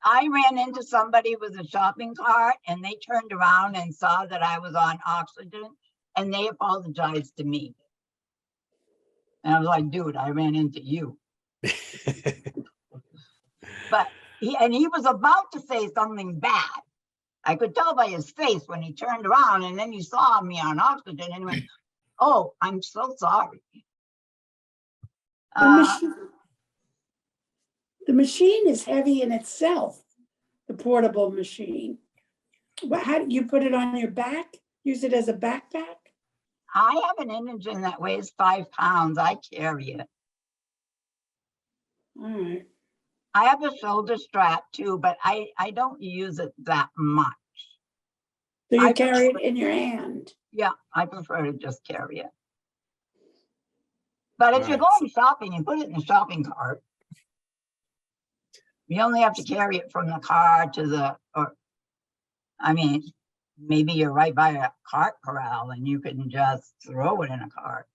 I ran into somebody with a shopping cart and they turned around and saw that I was on oxygen and they apologized to me. And I was like, dude, I ran into you. But he was about to say something bad. I could tell by his face when he turned around and then he saw me on oxygen and he went, oh, I'm so sorry. The machine is heavy in itself, the portable machine. How do you put it on your back? Use it as a backpack? I have an Imogen that weighs 5 pounds. I carry it. All right. I have a shoulder strap too, but I don't use it that much. So you carry it in your hand? Yeah, I prefer to just carry it. But if you're going shopping, you put it in the shopping cart. You only have to carry it from the car to maybe you're right by a cart corral and you can just throw it in a cart.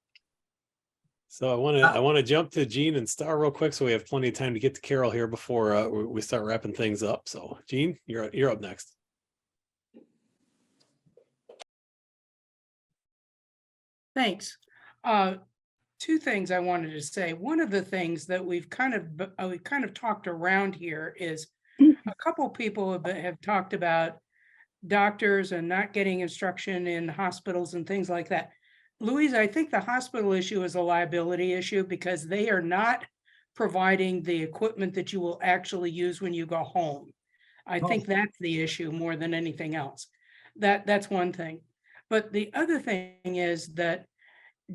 So I want to jump to Jean and Star real quick, so we have plenty of time to get to Carol here before we start wrapping things up. So Jean, you're up next. Thanks. Two things I wanted to say. One of the things that we've kind of talked around here is a couple people have talked about doctors and not getting instruction in hospitals and things like that. Louise, I think the hospital issue is a liability issue because they are not providing the equipment that you will actually use when you go home. I think that's the issue more than anything else. That's one thing. But the other thing is that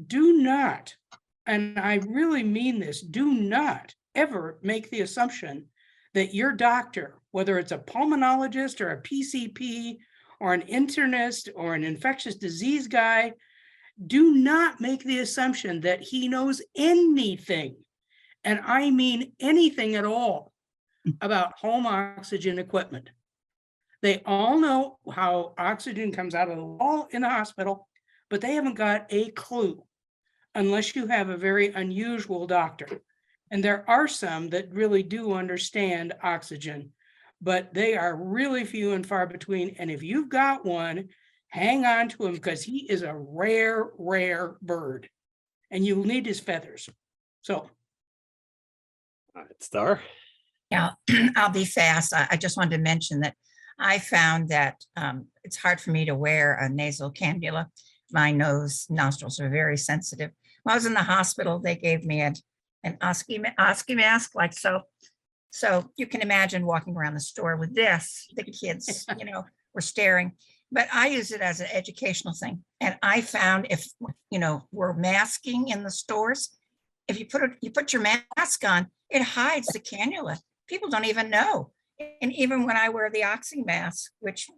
do not, and I really mean this, do not ever make the assumption that your doctor, whether it's a pulmonologist or a PCP or an internist or an infectious disease guy, do not make the assumption that he knows anything, and I mean anything at all, about home oxygen equipment. They all know how oxygen comes out of the wall in the hospital, but they haven't got a clue unless you have a very unusual doctor. And there are some that really do understand oxygen, but they are really few and far between. And if you've got one, hang on to him because he is a rare, rare bird and you'll need his feathers. So. All right, Star. Yeah, I'll be fast. I just wanted to mention that I found that it's hard for me to wear a nasal cannula. My nose, nostrils are very sensitive. When I was in the hospital, they gave me an oxy mask like so. So you can imagine walking around the store with this, the kids, were staring. But I use it as an educational thing. And I found if, we're masking in the stores, if you put your mask on, it hides the cannula. People don't even know. And even when I wear the oxy mask, which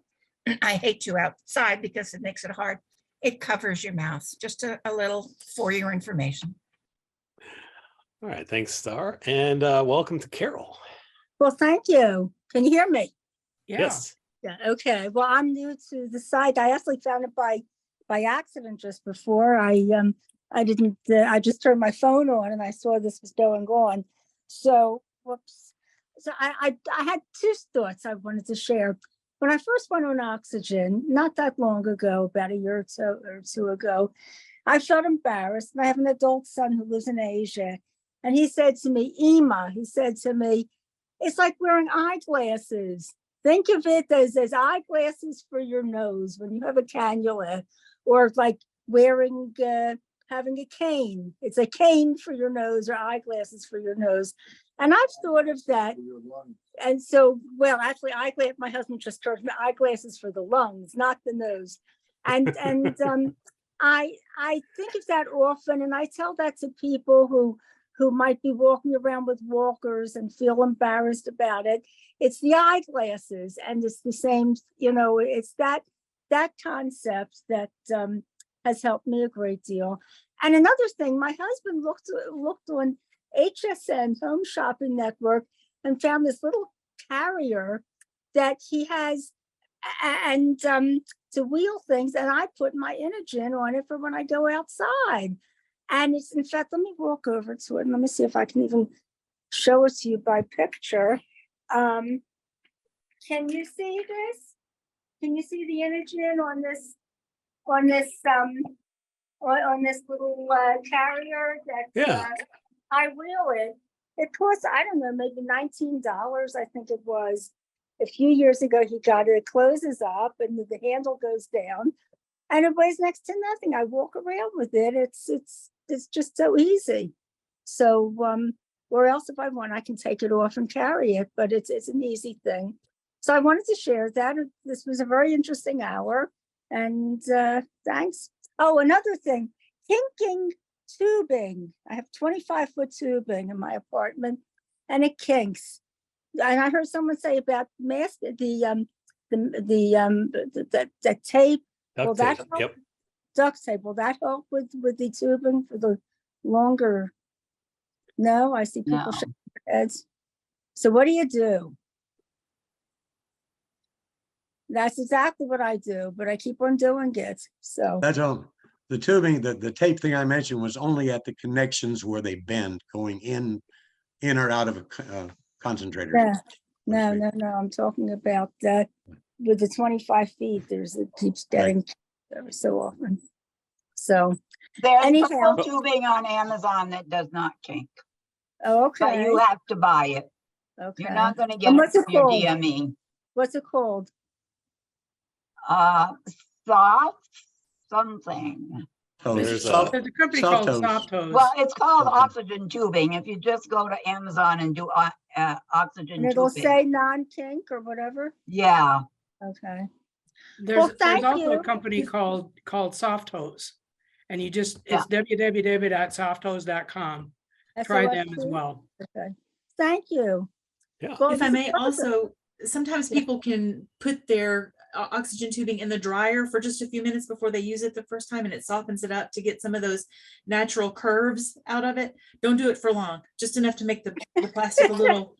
I hate to outside because it makes it hard, it covers your mouth. Just a little for your information. All right, thanks, Star. And welcome to Carol. Well, thank you. Can you hear me? Yeah. Yes. Yeah. Okay. Well, I'm new to the site. I actually found it by accident just before. I didn't. I just turned my phone on and I saw this was going on. So, whoops. So I had two thoughts I wanted to share. When I first went on oxygen, not that long ago, about a year or two ago, I felt embarrassed. And I have an adult son who lives in Asia. And he said to me, Ema, he said to me, it's like wearing eyeglasses. Think of it as eyeglasses for your nose when you have a cannula, or like wearing, having a cane. It's a cane for your nose or eyeglasses for your nose. And I've thought of that. And so, well, actually, my husband just told me eyeglasses for the lungs, not the nose. And I think of that often, and I tell that to people who might be walking around with walkers and feel embarrassed about it. It's the eyeglasses, and it's the same, it's that concept that has helped me a great deal. And another thing, my husband looked on HSN, Home Shopping Network, and found this little carrier that he has, and to wheel things, and I put my Inogen on it for when I go outside. And it's, in fact, let me walk over to it and let me see if I can even show it to you by picture. Can you see this? Can you see the Inogen on this little carrier that I wheel it? It costs, I don't know, maybe $19, I think it was. A few years ago, he got it. It closes up and the handle goes down, and it weighs next to nothing. I walk around with it. It's just so easy. So, or else if I want, I can take it off and carry it, but it's an easy thing. So I wanted to share that. This was a very interesting hour, and thanks. Oh, another thing, kinking tubing. I have 25-foot tubing in my apartment, and it kinks. And I heard someone say about the tape. Will that help? Yep. Duct tape. Will that help with the tubing for the longer? No, I see people shaking their heads. So what do you do? That's exactly what I do, but I keep on doing it. So That's all. The tubing, the tape thing I mentioned was only at the connections where they bend, going in or out of a concentrator. yeah. No. I'm talking about that with the 25 feet. It keeps getting every so often. So There's anyhow, tubing on Amazon that does not kink. Oh, okay. But you have to buy it. Okay. You're not going to get what's it it from your called? DME. What's it called? Soft something. There's a company called Softos. Well, it's called oxygen tubing. If you just go to Amazon and do oxygen And it'll tubing. say non-kink or whatever. Yeah. Okay. There's also a company called Softos, and it's www.softos.com. Try them as well. Okay. Thank you. Yeah. Well, If I may also, sometimes people can put their oxygen tubing in the dryer for just a few minutes before they use it the first time, and it softens it up to get some of those natural curves out of it. Don't do it for long, just enough to make the plastic a little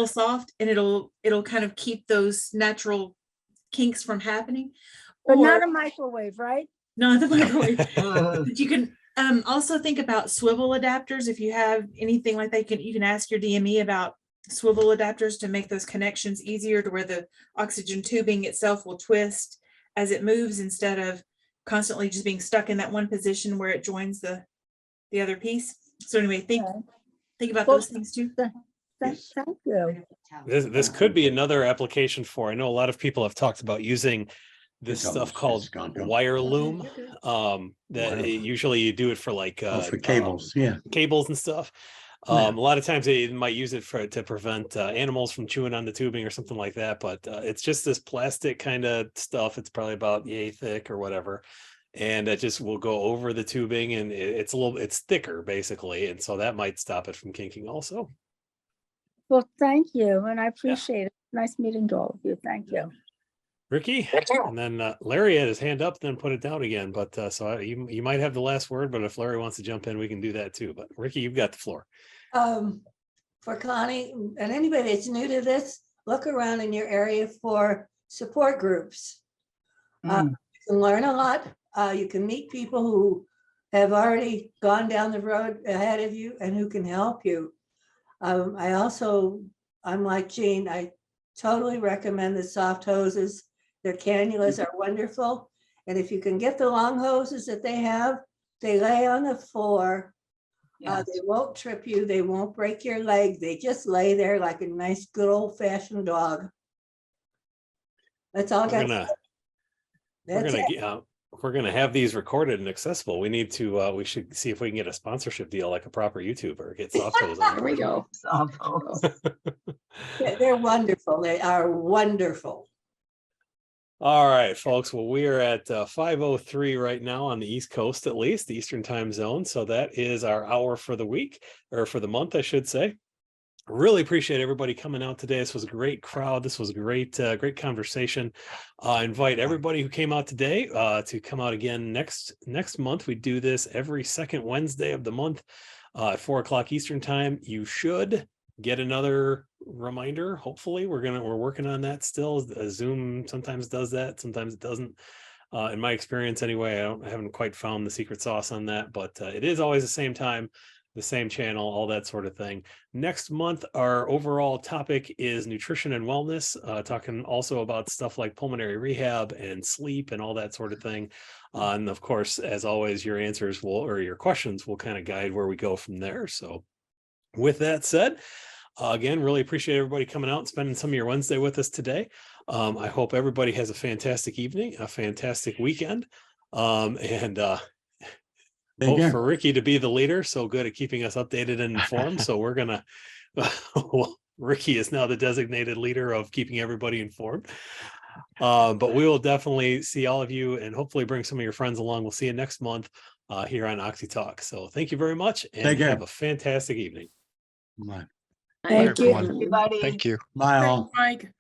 soft, and it'll kind of keep those natural kinks from happening. But not a microwave, right? Not the microwave. But you can Also think about swivel adapters. If you have anything like that, you can ask your DME about swivel adapters to make those connections easier, to where the oxygen tubing itself will twist as it moves, instead of constantly just being stuck in that one position where it joins the other piece. So anyway, think about Well, those things too. Thank you. This could be another application for, I know a lot of people have talked about using this stuff called wire loom. That usually you do it for like for cables, cables and stuff. A lot of times they might use it to prevent animals from chewing on the tubing or something like that. But it's just this plastic kind of stuff. It's probably about yay thick or whatever, and it just will go over the tubing, and it's thicker basically, and so that might stop it from kinking also. Well, thank you, and I appreciate it. Nice meeting to all of you. Thank you. Ricky, and then Larry had his hand up, then put it down again. But so you might have the last word, but if Larry wants to jump in, we can do that too. But Ricky, you've got the floor. For Connie and anybody that's new to this, look around in your area for support groups. You can learn a lot. You can meet people who have already gone down the road ahead of you and who can help you. I'm like Jean, I totally recommend the soft hoses. Their cannulas are wonderful. And if you can get the long hoses that they have, they lay on the floor. They won't trip you. They won't break your leg. They just lay there like a nice, good old fashioned dog. That's all I got to say. We're gonna have these recorded and accessible. We need to we should see if we can get a sponsorship deal like a proper YouTuber. Get soft hose on. There we go. They're wonderful. They are wonderful. All right, folks. Well, we are at 5:03 right now on the East Coast, at least the Eastern time zone. So that is our hour for the week, or for the month, I should say. Really appreciate everybody coming out today. This was a great crowd. This was a great conversation. Invite everybody who came out today to come out again next month. We do this every second Wednesday of the month at 4 o'clock Eastern time. You should get another reminder. Hopefully, we're working on that still. Zoom sometimes does that, sometimes it doesn't. In my experience, anyway, I haven't quite found the secret sauce on that, but it is always the same time, the same channel, all that sort of thing. Next month, our overall topic is nutrition and wellness, talking also about stuff like pulmonary rehab and sleep and all that sort of thing. And of course, as always, your answers or your questions will kind of guide where we go from there. So with that said, again, really appreciate everybody coming out and spending some of your Wednesday with us today. I hope everybody has a fantastic evening, a fantastic weekend, and hope for Ricky to be the leader. So good at keeping us updated and informed. So we're gonna, well, Ricky is now the designated leader of keeping everybody informed. But we will definitely see all of you and hopefully bring some of your friends along. We'll see you next month here on OxyTalk. So thank you very much, and have a fantastic evening. Bye. Thank you. Everybody. Thank you. Bye all. Mike.